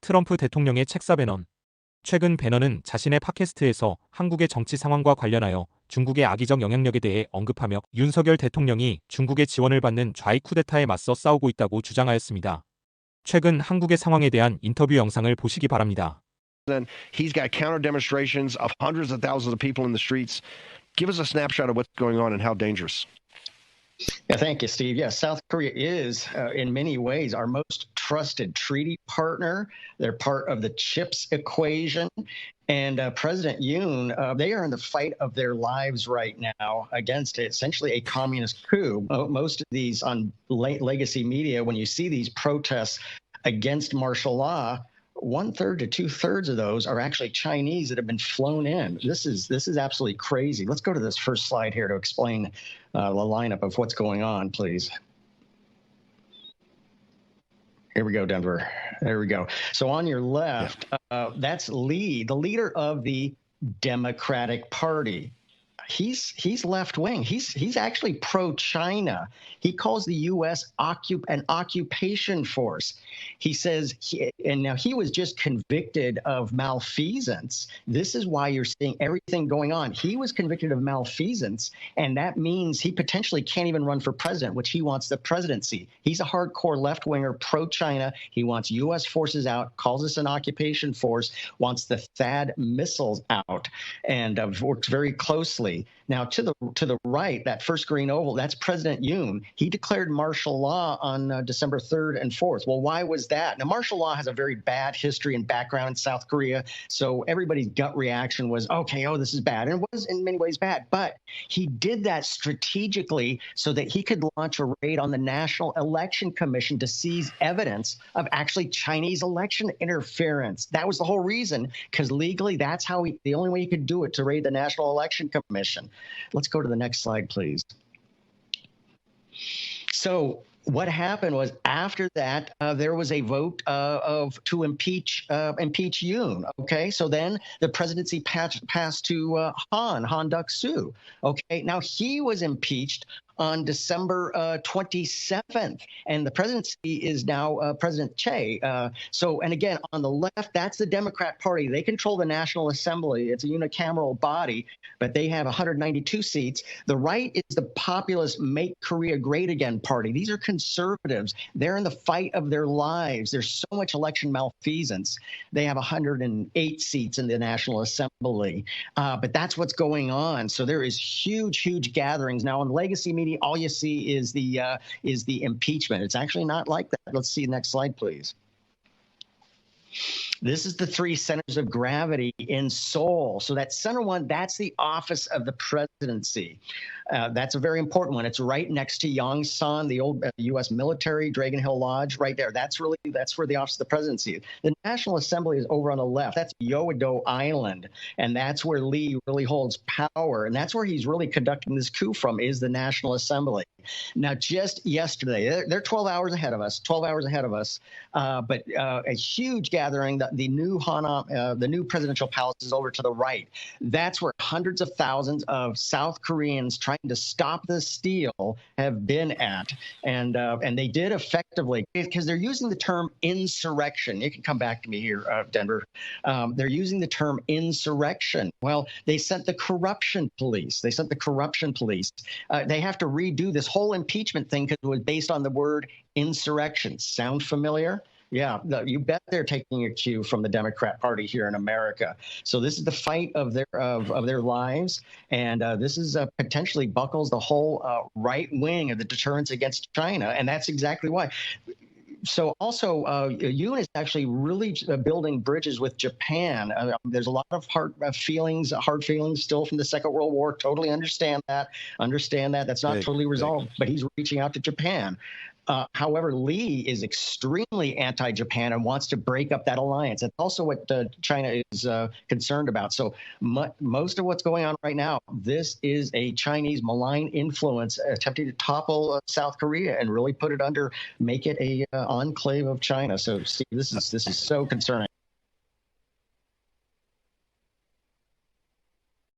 트럼프 대통령의 책사배넌. 최근 배넌은 자신의 팟캐스트에서 한국의 정치 상황과 관련하여 중국의 악의적 영향력에 대해 언급하며 윤석열 대통령이 중국의 지원을 받는 좌익 쿠데타에 맞서 싸우고 있다고 주장하였습니다. 최근 한국의 상황에 대한 인터뷰 영상을 보시기 바랍니다. Then he's got counter demonstrations of hundreds of thousands of people in the streets. Give us a snapshot of what's going on and how dangerous. Yeah, thank you, Steve. Yeah, South Korea is, in many ways, our most trusted treaty partner. They're part of the CHIPS equation. And President Yoon, they are in the fight of their lives right now against essentially a communist coup. Most of these on legacy media, when you see these protests against martial law, 1/3 to 2/3 of those are actually Chinese that have been flown in. This is absolutely crazy. Let's go to this first slide here to explain the lineup of what's going on, please. Here we go, Denver. There we go. So on your left, that's Lee, the leader of the Democratic Party. He's left wing. He's actually pro-China. He calls the U.S. an occupation force. He says, and now he was just convicted of malfeasance. This is why you're seeing everything going on. He was convicted of malfeasance, and that means he potentially can't even run for president, which he wants the presidency. He's a hardcore left-winger, pro-China. He wants U.S. forces out, calls us an occupation force, wants the THAAD missiles out, and works very closely. Now, to the right, that first green oval, that's President Yoon. He declared martial law on December 3rd and 4th. Well, why was that? Now, martial law has a very bad history and background in South Korea, so everybody's gut reaction was, okay, this is bad. And it was in many ways bad, but he did that strategically so that he could launch a raid on the National Election Commission to seize evidence of actually Chinese election interference. That was the whole reason, because legally, that's how the only way he could do it, to raid the National Election Commission. Let's go to the next slide, please. So what happened was, after that, there was a vote to impeach Yoon. Okay, so then the presidency passed to Han Duck-soo. Okay, now he was impeached on December 27th, and the presidency is now President Che. And again, on the left, that's the Democrat Party. They control the National Assembly. It's a unicameral body, but they have 192 seats. The right is the populist Make Korea Great Again Party. These are conservatives. They're in the fight of their lives. There's so much election malfeasance. They have 108 seats in the National Assembly. But that's what's going on. So there is huge gatherings. Now, on legacy media, all you see is the impeachment. It's actually not like that. Let's see the next slide, please. This is the three centers of gravity in Seoul. So that center one, that's the office of the presidency. That's a very important one. It's right next to Yongsan, the old U.S. military, Dragon Hill Lodge, right there. That's where the office of the presidency is. The National Assembly is over on the left. That's Yeouido Island, and that's where Lee really holds power, and that's where he's really conducting this coup from, is the National Assembly. Now, just yesterday, they're 12 hours ahead of us, but a huge gathering. The new presidential palace is over to the right. That's where hundreds of thousands of South Koreans trying to stop the steal have been at, and they did effectively, because they're using the term insurrection. You can come back to me here, Denver. They're using the term insurrection. Well, they sent the corruption police. They have to redo this whole impeachment thing because it was based on the word insurrection. Sound familiar? Yeah, you bet they're taking a cue from the Democrat Party here in America. So this is the fight of their lives, and this is potentially buckles the whole right wing of the deterrence against China, and that's exactly why. So also, Yoon is actually really building bridges with Japan. There's a lot of hard feelings still from the Second World War. Totally understand that. That's not totally resolved, but he's reaching out to Japan. However, Lee is extremely anti-Japan and wants to break up that alliance. That's also what China is concerned about. So most of what's going on right now, this is a Chinese malign influence attempting to topple South Korea and really make it a enclave of China. So, Steve, this is so concerning.